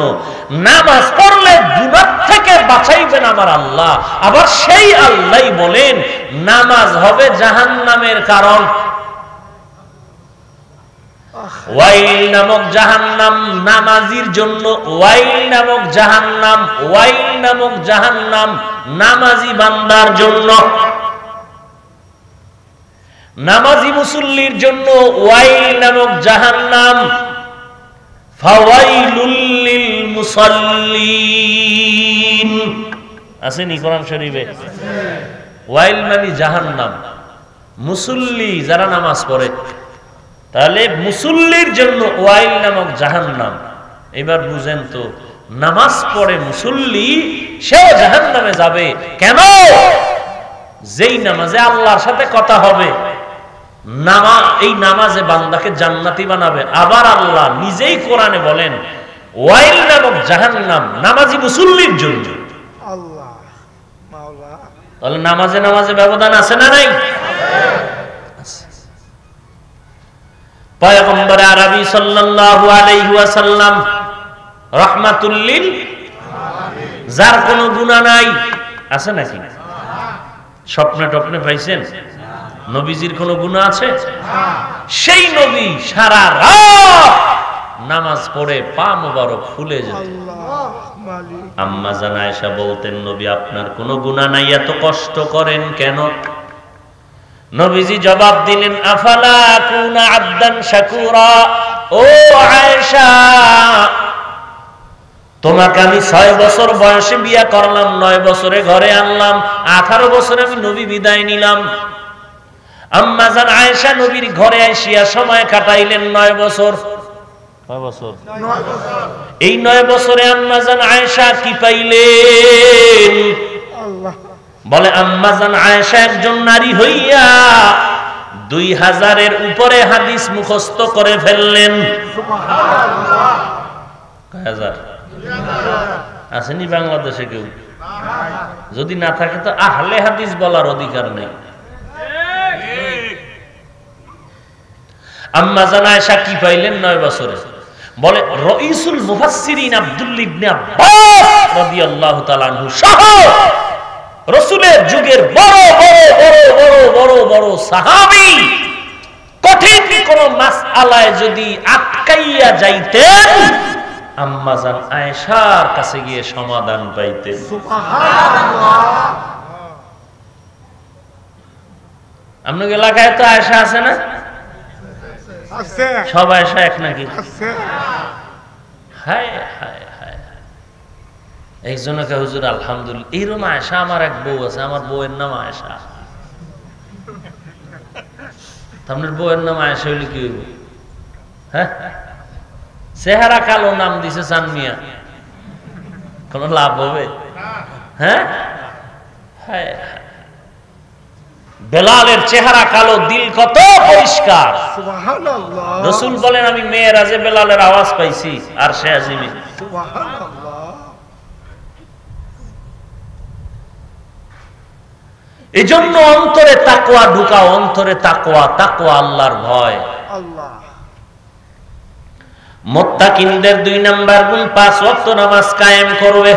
নামাজ পড়লে গুনাহ থেকে বাঁচাইবেন আমার আল্লাহ। আবার সেই আল্লাহই বলেন নামাজ হবে জাহান্নামের কারণ। ওয়াইল নামক জাহান্নাম নামাজির জন্য, ওয়াইল নামক জাহান্নাম, ওয়াইল নামক জাহান্নাম নামাজি বান্দার জন্য। নামাজি মুসল্লির জন্য ওয়াইল নামক জাহান্নাম, ফাওয়াইলুল লিল মুসাল্লিন। আসেনি কোরআন শরীফে? ওয়াইল মানে জাহান্নাম, মুসল্লি যারা নামাজ পড়ে, তাহলে মুসল্লির জন্য ওয়াইল নামক জাহান্নাম। এবার বুঝেন তো, নামাজ পড়ে মুসল্লি, সেও জাহান্নামে যাবে কেন? যেই নামাজে আল্লাহর সাথে কথা হবে, এই নামাজে বান্দাকে জান্নাতি বানাবে। আবার আল্লাহ নিজেই কোরআনে বলেন ওয়াইল নামক জাহান্নাম নামাজি মুসল্লির জন্য। আল্লাহ মাওলা, তাহলে নামাজে নামাজে ব্যবধান আছে না নাই? পয়গম্বর আরবি সাল্লাল্লাহু আলাইহি ওয়াসাল্লাম রাহমাতুল লিল আলামিন, যার কোনো গুনাহ নাই, আছে নাকি? স্বপ্নে টপ্নে পাইছেন নবীজির কোনো গুনাহ আছে? সেই নবী সারা রাত নামাজ পড়ে পা মোবারক ফুলে যেত। আল্লাহ মালিক, আম্মা জান আয়েশা বলতেন নবী আপনার কোনো গুনাহ নাই, এত কষ্ট করেন কেন? নবীজি জবাব দিলেন আফালা আকুনা আবদান শাকুরা, ও আয়েশা তোমাকে আমি 6 বছর বয়সে বিয়ে করলাম, 9 বছরে ঘরে আনলাম, 18 বছরে আমি নবী বিদায় নিলাম। আম্মা জান আয়েশা নবীর ঘরে আসিয়া সময় কাটাইলেন 9 বছর। কয় বছর? 9 বছর। এই 9 বছরে আম্মা জান আয়েশা কি পাইলেন? আল্লাহ বলে আম্মা জান আয়েশা একজন নারী হইয়া 2000-এর উপরে হাদিস মুখস্থ করে ফেললেন। সুবহানাল্লাহ। কয় হাজার? আসেনি বাংলাদেশে কেউ? যদি না থাকে তো আহলে হাদিস বলার অধিকার নেই। আম্মা জান আয়েশা কি পাইলেন 9 বছরে? বলে রাইসুল মুফাসসিরিন আব্দুল্লাহ ইবনে আব্বাস রাদিয়াল্লাহু তাআলা আনহু সহ রাসূলের যুগের বড় বড় বড় বড় বড় বড় সাহাবী কঠিন কোন মাসআলায় যদি আটকাইয়া যাইতেন আম্মা জান আয়েশার কাছে গিয়ে সমাধান পাইতেন। সুবহানাল্লাহ। আপনাদের এলাকায় তো আয়েশা আছে না? আছে সব আয়েশা এক নাকি? আছে। হায় হায় হায়, একজনকে হুজুর আলহামদুলিল্লাহ এরকম আয়েশা আমার এক বউ আছে, আমার বউয়ের নাম আয়েশা। আপনার বউয়ের নাম আয়েশা হইলে কি হইব? হ্যাঁ, চেহারা কালো নাম দিছে চানমিয়া, কোন লাভ হবে? হ্যাঁ, হায় হায়, বেলালের চেহারা কালো, দিল কত পরিষ্কার। সুবহানাল্লাহ। রাসূল বলেন আমি মেরাজে বেলালের আওয়াজ পাইছি আর সে আজিমে। সুবহানাল্লাহ। এজন্য অন্তরে তাকওয়া ঢুকাও, অন্তরে তাকওয়া, তাকওয়া আল্লাহর ভয়। আল্লাহ মুত্তাকিনদের 2 নাম্বার গুণ 5 ওয়াক্ত নামাজ কায়েম করবে।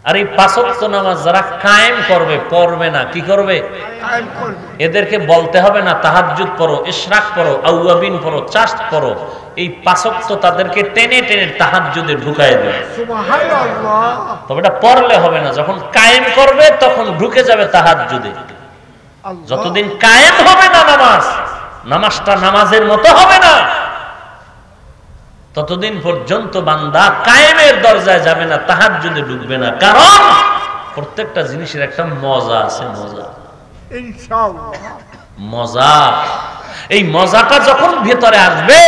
আর এই 5 ওয়াক্ত নামাজ যারা কায়েম করবে, পড়বে না, কি করবে? কায়েম করবে। এদেরকে বলতে হবে না তাহাজ্জুদ পড়ো, ইশরাক পড়ো, আউয়াবিন পড়ো, চাশত পড়ো। এই 5 ওয়াক্ত তাদেরকে টেনে টেনে তাহাজ্জুদে ঢুকায় দেবে। সুবহানাল্লাহ। তবে এটা পড়লে হবে না, যখন কায়েম করবে তখন ঢুকে যাবে তাহাজ্জুদে। আল্লাহ। যতদিন কায়েম হবে না নামাজ, নামাজটা নামাজের মতো হবে না, ততদিন পর্যন্ত বান্দা কায়েমের দরজায় যাবে না, তাহাজ্জুদে ঢুকবে না। কারণ প্রত্যেকটা জিনিসের একটা মজা আছে, মজা ইনশাআল্লাহ। মজা। এই মজাটা যখন ভেতরে আসবে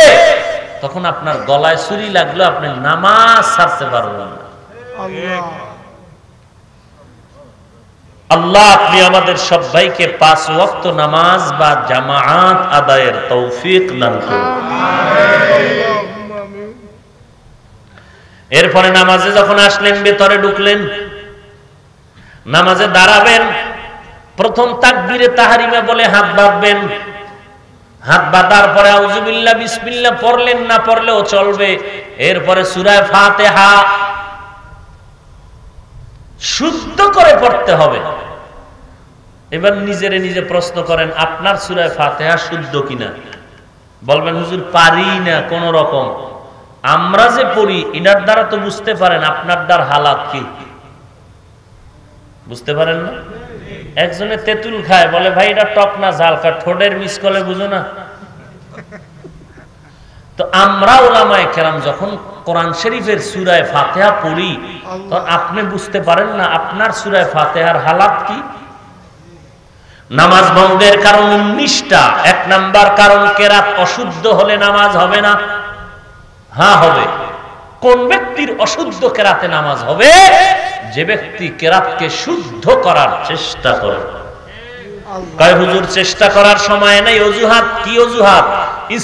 তখন আপনার গলায় ছুরি লাগলো আপনি নামাজ ছাড়তে পারবেন না। আল্লাহ আল্লাহ আপনি আমাদের সবাইকে 5 ওয়াক্ত নামাজ বা জামাআত আদায়ের তৌফিক দান করুন। আল্লাহুম্মা আমিন। এরপরে নামাজে যখন আসলেন, ভেতরে ঢুকলেন, নামাজে দাঁড়াবেন, প্রথম তাকবীরে তাহরিমা বলে হাত বাঁধবেন। হাত বাঁধার পরে আউযুবিল্লাহ বিসমিল্লাহ পড়লেন, না পড়লেও চলবে। এরপরে সূরা ফাতিহা শুদ্ধ করে পড়তে হবে। এবার নিজেরে নিজে প্রশ্ন করেন আপনার সূরা ফাতিহা শুদ্ধ কিনা। বলবেন হুজুর পারি না কোন রকম। আমরা যে পড়ি এটার দ্বারা তো বুঝতে পারেন আপনার দ্বার হালাত কি, বুঝতে পারেন না? একজনে তেঁতুল খায়, বলে ভাই এটা টক না ঝাল, ঠোঁটের মিসকলে বুঝো না। তো আমরা উলামায়ে কেরাম যখন কোরআন শরীফের সূরা ফাতিহা পড়ি তখন আপনি বুঝতে পারেন না আপনার সূরা ফাতিহার হালাত কি। নামাজ ভঙ্গের কারণ 19টা। 1 নাম্বার কারণ কেরাত অশুদ্ধ হলে নামাজ হবে না। হ্যাঁ হবে। কোন ব্যক্তির অশুদ্ধ কেরাতে নামাজ হবে? যে ব্যক্তি কেরাতকে শুদ্ধ করার চেষ্টা করে। কয় হুজুর চেষ্টা করার সময় নাই। অজুহাত কি অজুহাত?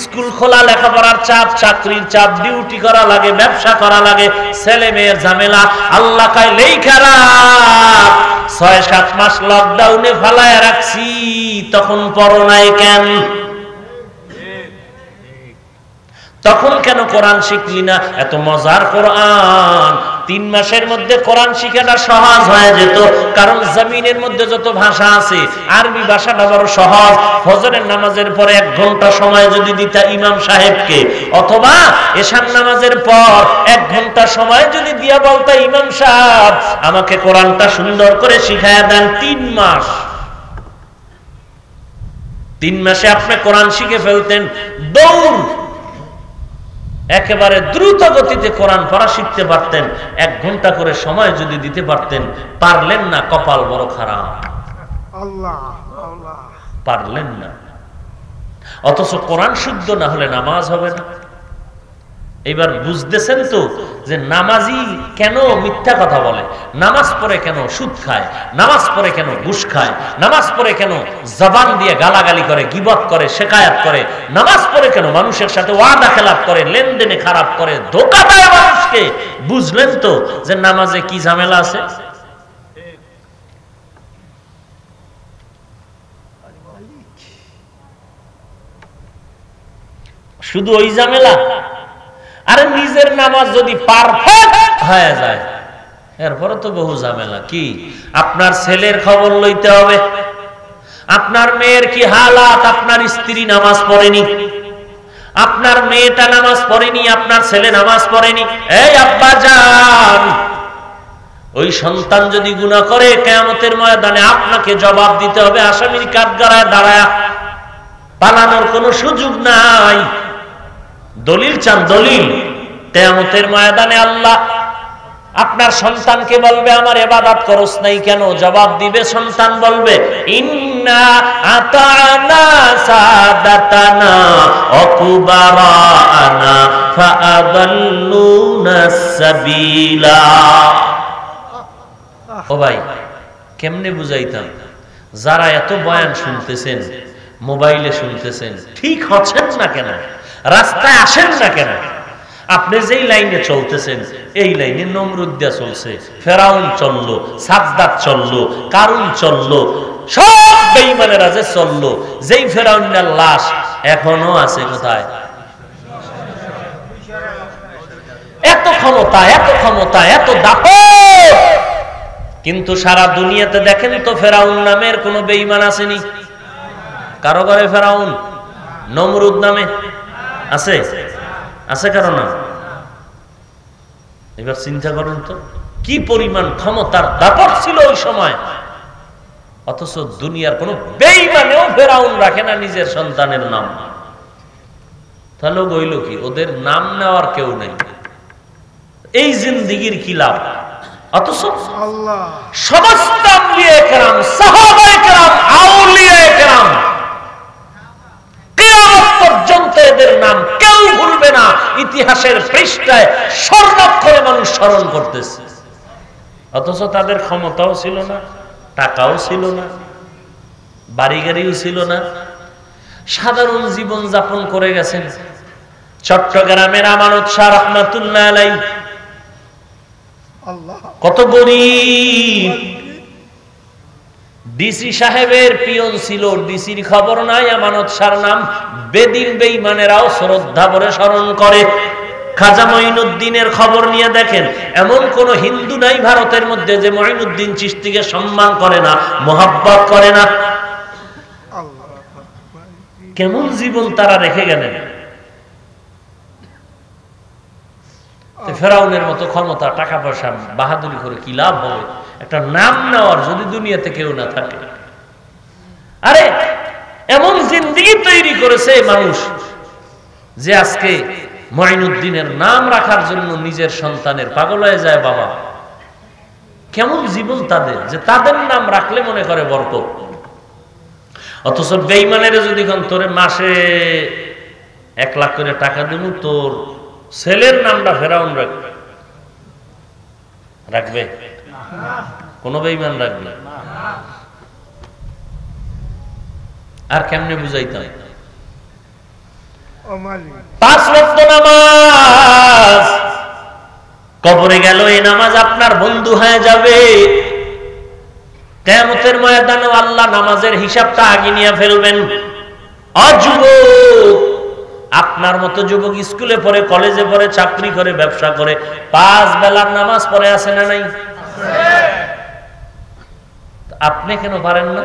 স্কুল খোলা, লেখাপড়ার চাপ, চাকরির চাপ, ডিউটি করা লাগে, ব্যবসা করা লাগে, ছেলে মেয়ের ঝামেলা। আল্লাহ কয় লেই খারাপ, 6-7 মাস লকডাউনে ফালায় রাখছি, তখন পড়ো নাই কেন? তখন কেন কোরআন শিখলি না? এত মজার কোরআন, 3 মাসের মধ্যে কোরআন শিখাটা সহজ হয়ে যেত। কারণ জমিনের মধ্যে যত ভাষা আছে, আরবি ভাষাটা বড় সহজ। ফজরের নামাজের পরে 1 ঘন্টা সময় যদি দিতা ইমাম সাহেবকে, অথবা এশার নামাজের পর 1 ঘন্টা সময় যদি দিয়া বলতা ইমাম সাহেব আমাকে কোরআনটা সুন্দর করে শিখায়া দেন, 3 মাস, 3 মাসে আপনি কোরআন শিখে ফেলতেন। দৌড়, একেবারে দ্রুত গতিতে কোরআন পড়া শিখতে পারতেন। 1 ঘন্টা করে সময় যদি দিতে পারতেন, পারলেন না, কপাল বড় খারাপ। আল্লাহ আল্লাহ, পারলেন না। অথচ কোরআন শুদ্ধ না হলে নামাজ হবে না। এবার বুঝতেছেন তো যে নামাজি কেন মিথ্যা কথা বলে, নামাজ পড়ে কেন সুদ খায়, নামাজ পড়ে কেন ঘুষ খায়, নামাজ পড়ে কেন জবান দিয়ে গালাগালি করে, গীবত করে, শেকায়াত করে, নামাজ পড়ে কেন মানুষের সাথে ওয়াদা খেলাপ করে, লেনদেনে খারাপ করে, ধোঁকা দেয় মানুষকে। বুঝলেন তো যে নামাজে কি ঝামেলা আছে? শুধু ওই ঝামেলা? আরে নিজের নামাজ যদি পারফেক্ট হয়ে যায়, এরপরে তো বহু ঝামেলা। কি? আপনার ছেলের খবর লইতে হবে, আপনার মেয়ের কি হালাত, আপনার স্ত্রী নামাজ পড়েনি, আপনার মেয়েটা নামাজ পড়েনি, আপনার ছেলে নামাজ পড়েনি। এই আব্বা জান, ওই সন্তান যদি গুনাহ করে, কিয়ামতের ময়দানে আপনাকে জবাব দিতে হবে আসামির কাঠগড়ায় দাঁড়ায়। পালানোর কোনো সুযোগ নাই। দলিল চান? দলিল। কিয়ামতের ময়দানে আল্লাহ আপনার সন্তানকে বলবে আমার ইবাদত করস নাই কেন? জবাব দিবে, সন্তান বলবে ইন্না আতানা সাদাতানা ওয়া কুবারানা ফাআদাল্লুনা সাবিলা। ও ভাই, কেমনে বুঝাইতাম? যারা এত বয়ান শুনতেছেন, মোবাইলে শুনতেছেন, ঠিক হচ্ছেন না কেন? রাস্তায় আসেন না কেন? আপনি যেই লাইনে চলতেছেন, এই লাইনে নমরুদ দিয়া চলছে, ফেরাউন চললো, সাদ্দাত চললো, কারুন চললো, সব বেঈমানেরা যে চললো। যেই ফেরাউনের লাশ এখনো আছে কোথায়? এত ক্ষমতা, এত ক্ষমতা, এত দাপট, কিন্তু সারা দুনিয়াতে দেখেন তো ফেরাউন নামের কোন বেঈমান আসেনি? কারো ঘরে ফেরাউন নমরুদ নামে আছে? আছে কারো না? এবার চিন্তা করেন তো কি পরিমাণ ক্ষমতার দাপট ছিল ওই সময়। অথচ দুনিয়ার কোন বেঈমানেও ফেরাউন রাখে না নিজের সন্তানের নাম। তাহলে বইল কি? ওদের নাম নেওয়ার কেউ নেই। এই জিন্দেগির কি লাভ? অথচ আল্লাহ সমস্ত আম্বিয়া কেরাম, সাহাবায়ে কেরাম, আউলিয়ায়ে কেরাম, কিয়ামত পর্যন্ত এদের নাম কেউ ভুলবে না। ইতিহাসের পৃষ্ঠায় স্বর্ণাক্ষরে মানুষ স্মরণ করতেছে। অথচ তাদের ক্ষমতাও ছিল না, টাকাও ছিল না, বাড়ি গাড়িও ছিল না, সাধারণ জীবন যাপন করে গেছেন। চট্টগ্রামের আমানত শাহ রাহমাতুল্লাহ আলাইহি আল্লাহ কত গরিব, ডিসি সাহেবের পিয়ন ছিল, ডিসির খবর নাই, আমানত শাহর নাম বেদিন বেঈমানেরাও শ্রদ্ধা ভরে স্মরণ করে। খাজা মঈনুদ্দিনের খবর নিয়ে দেখেন, এমন কোন হিন্দু নাই ভারতের মধ্যে যে মঈনুদ্দিন চিশতিকে সম্মান করে না, মোহাব্বত করে না। আল্লাহ কেমন জীবন তারা রেখে গেলেন। ফেরাউনের মতো ক্ষমতা, টাকা পয়সা, বাহাদুরি করে কি লাভ হবে? একটা নাম নেওয়ার যদি দুনিয়াতে কেউ না থাকে। আরে এমন জিন্দেগি তৈরি করেছে মানুষ যে আজকে মঈনুদ্দিনের নাম রাখার জন্য নিজের সন্তানের পাগল হয়ে যায় বাবা। কেমন জীবন তাদের, যে তাদের নাম রাখলে মনে করে বরকত। অথচ বেঈমানের যদি কোন তোরে মাসে 1 লাখ করে টাকা দেব, তোর ছেলের নামটা ফেরাউন রাখবে? রাখবে? কোন বেঈমান রাখবে? আর কেমনে বুঝাইতাম? ও মালিক 5 ওয়াক্ত নামাজ, কবরে গেল এই নামাজ আপনার বন্ধু হয়ে যাবে। কিয়ামতের ময়দানে আল্লাহ নামাজের হিসাবটা আগে নিয়ে ফেলবেন। অযুবক, আপনার মতো যুবক স্কুলে পড়ে, কলেজে পড়ে, চাকরি করে, ব্যবসা করে, 5 বেলার নামাজ পড়ে আছে না নাই? আপনি কেন পারেন না?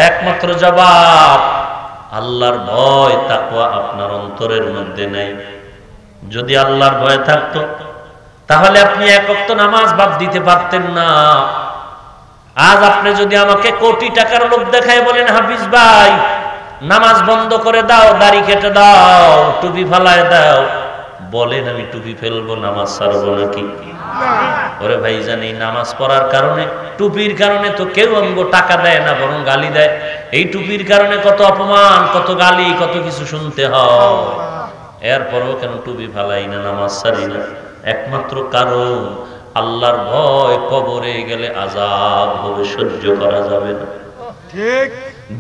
একমাত্র জবাব, আল্লাহর ভয় তাকওয়া আপনার অন্তরের মধ্যে নাই। যদি আল্লাহর ভয় থাকতো তাহলে আপনি এক ওয়াক্ত নামাজ বাদ দিতে পারতেন না। আজ আপনি যদি আমাকে কোটি টাকার লোভ দেখায় বলেন, হাফিজ ভাই নামাজ বন্ধ করে দাও, দাড়ি কেটে দাও, টুপি ফালায় দাও, বলেন আমি টুপি ফেলবো, নামাজ ছাড়বো নাকি? ওরে ভাই জানি নামাজ পড়ার কারণে, টুপির কারণে তো কেউ আমগো টাকা দেয় না, বরং গালি দেয়। এই টুপির কারণে কত অপমান, কত গালি, কত কিছু শুনতে হয়। এরপরও কেন টুপি ফালাই না, নামাজ ছাড়ি না? একমাত্র কারণ আল্লাহর ভয়। কবরে গেলে আযাব হবে, সহ্য করা যাবে না। ঠিক।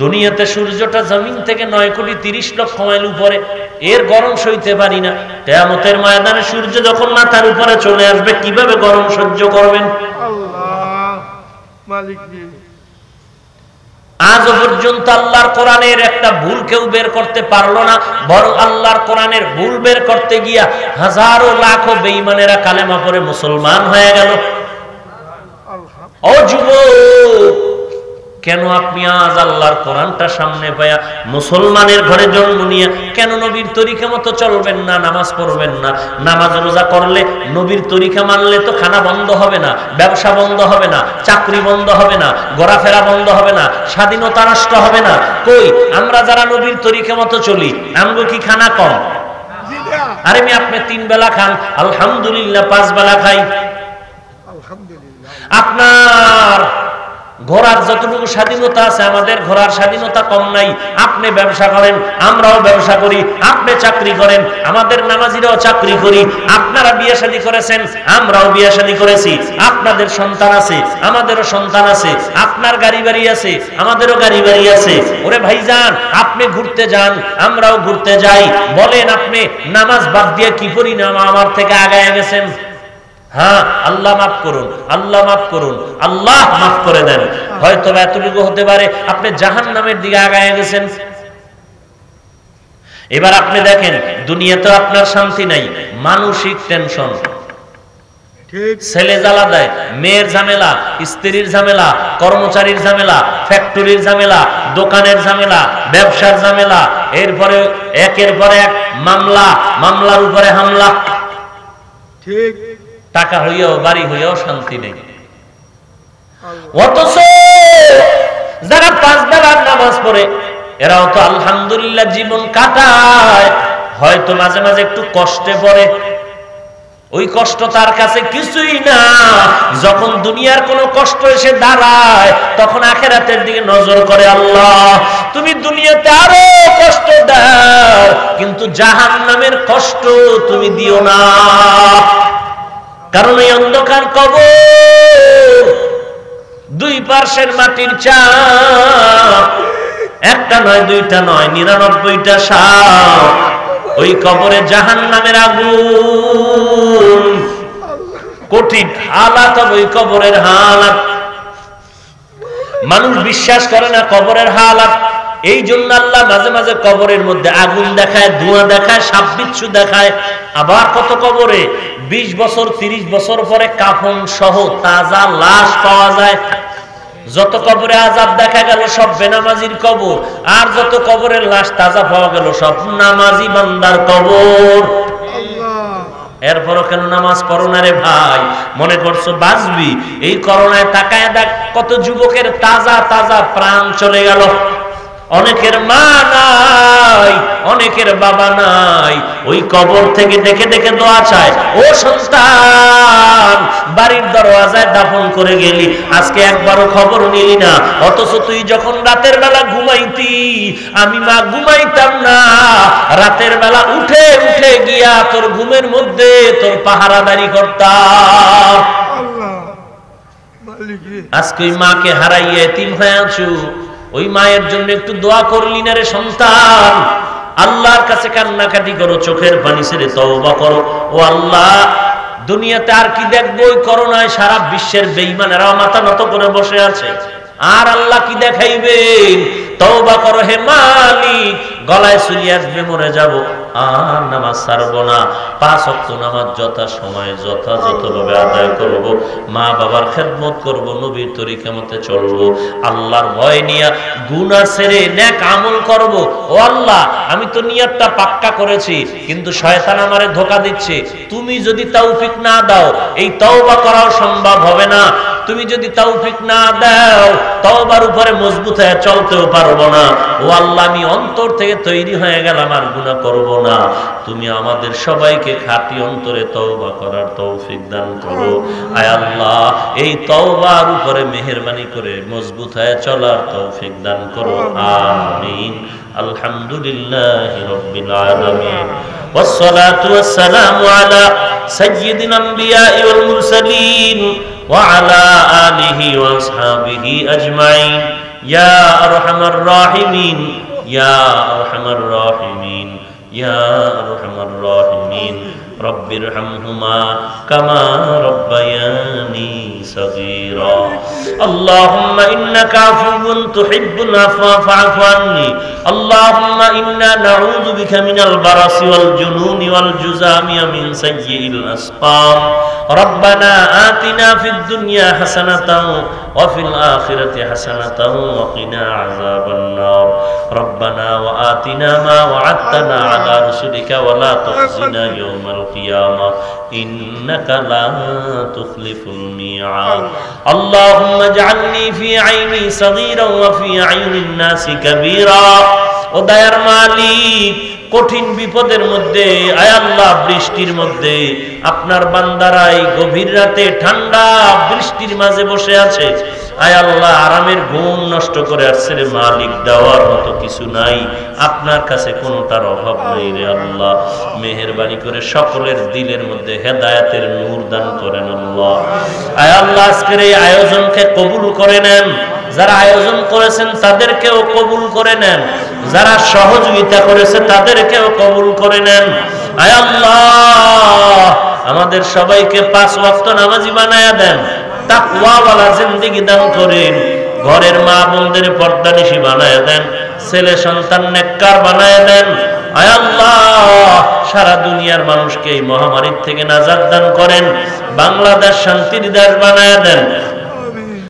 দুনিয়াতে সূর্যটা জমিন থেকে 9,30,00,000 মাইল উপরে, এর গরম সইতে পারি না। কিয়ামতের ময়দানে সূর্য যখন মাথার উপরে চলে আসবে, কিভাবে গরম সহ্য করবেন? আল্লাহ মালিক। আজ পর্যন্ত আল্লাহর কোরআনের একটা ভুল কেউ বের করতে পারলো না, বরং আল্লাহর কোরআনের ভুল বের করতে গিয়া হাজারো লাখো বেঈমানেরা কালেমা পড়ে মুসলমান হয়ে গেল। ও যুবক, কেন আপনি আজ আল্লাহর কোরআনটা সামনে পায়া মুসলমানের ঘরে জন্ম নিয়ে কেন নবীর তরিকা মতো চলবেন না, নামাজ পড়বেন না? নামাজ রোজা করলে, নবীর তরিকা মানলে তো খানা বন্ধ হবে না, ব্যবসা বন্ধ হবে না, চাকরি বন্ধ হবে না, ঘোরাফেরা বন্ধ হবে না, স্বাধীনতা নষ্ট হবে না। কই আমরা যারা নবীর তরিকা মতো চলি, আমগো কি খানা কম? আরে আমি আপনি 3 বেলা খান, আলহামদুলিল্লাহ 5 বেলা খাই। আলহামদুলিল্লাহ। আপনার ঘোরার যতটুকু স্বাধীনতা আছে, আমাদের ঘোরার স্বাধীনতা কম নাই। আপনি ব্যবসা করেন, আমরাও ব্যবসা করি। আপনি চাকরি করেন, আমাদের নামাজিরাও চাকরি করি। আপনারা বিয়ে শাদী করেছেন, আমরাও বিয়ে শাদী করেছি। আপনাদের সন্তান আছে, আমাদেরও সন্তান আছে। আপনার গাড়ি বাড়ি আছে, আমাদেরও গাড়ি বাড়ি আছে। ওরে ভাইজান, আপনি ঘুরতে যান, আমরাও ঘুরতে যাই। বলেন আপনি নামাজ বাদ দিয়ে কি পরিণাম আমার থেকে আগায় গেছেন? হ্যাঁ, আল্লাহ মাফ করুন, আল্লাহ মাফ করুন, আল্লাহ মাফ করে দেন। হয়তো এতটুকু হতে পারে আপনি জাহান্নামের দিকে আগায় গেছেন। এবার আপনি দেখেন, দুনিয়াতে আপনার শান্তি নাই, মানসিক টেনশন। ছেলে জ্বালা দেয়, মেয়ের ঝামেলা, স্ত্রীর ঝামেলা, কর্মচারীর ঝামেলা, ফ্যাক্টরির ঝামেলা, দোকানের ঝামেলা, ব্যবসার ঝামেলা, এরপরে একের পর এক মামলা, মামলার উপরে হামলা। ঠিক। টাকা হইয়াও, বাড়ি হইয়াও শান্তি নেই। অথচ যারা 5 বেলার নামাজ পড়ে, এরাও তো আলহামদুলিল্লাহ জীবন কাটায়। হয়তো মাঝে মাঝে একটু কষ্টে পড়ে, ওই কষ্ট তার কাছে কিছুই না। যখন দুনিয়ার কোনো কষ্ট এসে দাঁড়ায়, তখন আখিরাতের দিকে নজর করে, আল্লাহ তুমি দুনিয়াতে আরো কষ্ট দাও, কিন্তু জাহান্নামের কষ্ট তুমি দিও না। কারণ এই অন্ধকার কবর, 2 পার্শ্বের মাটির চাপ, একটা নয়, 2টা নয়, 99টা সাপ। ওই কবরে জাহান্নামের আগুন। কঠিন হালাত ওই কবরের হালাত। মানুষ বিশ্বাস করে না কবরের হালাত। এই জন্য আল্লাহ মাঝে মাঝে কবরের মধ্যে আগুন দেখায়, ধোঁয়া দেখায়, সাপ বিচ্ছু দেখায়। আবার কত কবরে 20 বছর 30 বছর পরে কাফন সহ তাজা লাশ পাওয়া যায়। যত কবরে আযাব দেখা গেল সব বেনামাজির কবর, আর যত কবরের লাশ তাজা পাওয়া গেল সব নামাজি বান্দার কবর। এরপরও কেন নামাজ পড়ো না রে ভাই? মনে করছো বাঁচবি? এই করোনায় তাকায় দেখ, কত যুবকের তাজা তাজা প্রাণ চলে গেল। অনেকের মা নাই, অনেকের বাবা নাই, ওই কবর থেকে দেখে দেখে দোয়া চায়, ও সন্তান বাড়ির দরওয়াজায় দাফন করে গেলি, আজকে একবারও খবর নিলি না। অথচ তুই যখন রাতের বেলা ঘুমাইতি, আমি মা ঘুমাইতাম না, রাতের বেলা উঠে উঠে গিয়া তোর ঘুমের মধ্যে তোর পাহারাদারি করতাম। আজকে ওই মাকে হারাইয়া এতিম হয়ে আছো, ওই মায়ের জন্য একটু দোয়া করলি না রে সন্তান? আল্লাহর কাছে কান্নাকাটি করো, চোখের পানি ছেড়ে তওবা করো। ও আল্লাহ, দুনিয়াতে আর কি দেখবো? ওই করোনায় সারা বিশ্বের বেঈমানেরা মাথা নত করে বসে আছে, আর আল্লাহ কি দেখাইবেন? তওবা করো হে মালিক, গলায় চুরি আসবে, মরে যাব, আর নামাজ ছাড়বো না। 5 ওয়াক্ত নামাজ যথা সময়ে যথাযথভাবে আদায় করব, মা বাবার খেদমত করব, নবীর তরিকা মতে চলবো, আল্লাহর ভয় নিয়ে গুনাহ ছেড়ে নেক আমল করব। ও আল্লাহ, আমি তো নিয়তটা পাক্কা করেছি, কিন্তু শয়তান আমারে ধোঁকা দিচ্ছে। তুমি যদি তৌফিক না দাও, এই তওবা করাও সম্ভব হবে না। তুমি যদি তৌফিক না দাও, তওবার উপরে মজবুত হয়ে চলতেও পারবো না। ও আল্লাহ, আমি অন্তর থেকে তৈরি হয়ে গেলাম, আর গুনাহ করব না। তুমি আমাদের সবাইকে খাঁটি অন্তরে তওবা করার তৌফিক দান করো। আয় আল্লাহ, এই তওবার উপরে মেহেরবানি করে মজবুত হয়ে চলার তৌফিক দান করো। আমিন। আলহামদুলিল্লাহি রাব্বিল আলামিন, ওয়াসসালাতু ওয়াসসালামু আলা সাইয়্যিদিল আমবিয়াই ওয়াল মুরসালিন ওয়া আলা আলিহি ওয়া আসহাবিহি আজমাইন। ইয়া আরহামার রাহিমিন, ইয়া আরহামার রাহিমিন, ইয়া আরহামার রাহিমিন। রব্বিরহামহুমা কামা রব্বায়ানি সগীরা। আল্লাহুম্মা ইন্নাকা আফুউন তুহিব্বুল আফওয়া ফা'ফু আন্নি। আল্লাহুম্মা ইন্না নাউযু বিকা মিনাল বারাসি ওয়াল জুনুনি ওয়াল জুযামি মিন সাইয়্যিল আসকাম। রব্বানা আতিনা ফিদ দুনিয়া হাসানাতাও ওয়া ফিল আখিরাতি হাসানাতাও ওয়া কিনা আযাবান নার। রব্বানা ওয়া আতিনা মা ওয়া'আদতানা আলা রুসুলিকা ওয়া লা তুখজিনা ইয়াওমাল কিয়ামাহ ইন্নাকা লা তুখলিফুল মি'আদ। আল্লাহুম্মা ইজআলনি ফি আইনি সগীরা ওয়া ফি আইনিন নাসি কাবীরা। ও দয়ার মালিক, কঠিন বিপদের মধ্যে, আয় আল্লাহ, বৃষ্টির মধ্যে আপনার বান্দারা এই গভীর রাতে ঠান্ডা বৃষ্টির মাঝে বসে আছে। আয় আল্লাহ, আরামের ঘুম নষ্ট করে আসছে রে মালিক, দেওয়ার মতো কিছু নাই, আপনার কাছে কোনোটার অভাব নেই রে আল্লাহ। মেহেরবানি করে সকলের দিলের মধ্যে হেদায়েতের নূর দান করেন আল্লাহ। আয় আল্লাহ, আজকের এই আয়োজনকে কবুল করে নেন। যারা আয়োজন করেছেন তাদেরকেও কবুল করে নেন, যারা সহযোগিতা করেছে তাদেরকেও কবুল করে নেন। আয় আল্লাহ, আমাদের সবাইকে 5 ওয়াক্ত নামাজি বানায়া দেন, তাকওয়াওয়ালা জিন্দেগি দান করেন। ঘরের মা বোনদের পর্দানিশী বানায়া দেন, ছেলে সন্তান নেককার বানায়া দেন। আয় আল্লাহ, সারা দুনিয়ার মানুষকে এই মহামারীর থেকে নাজাত দান করেন। বাংলাদেশ শান্তির দেশ বানায়া দেন।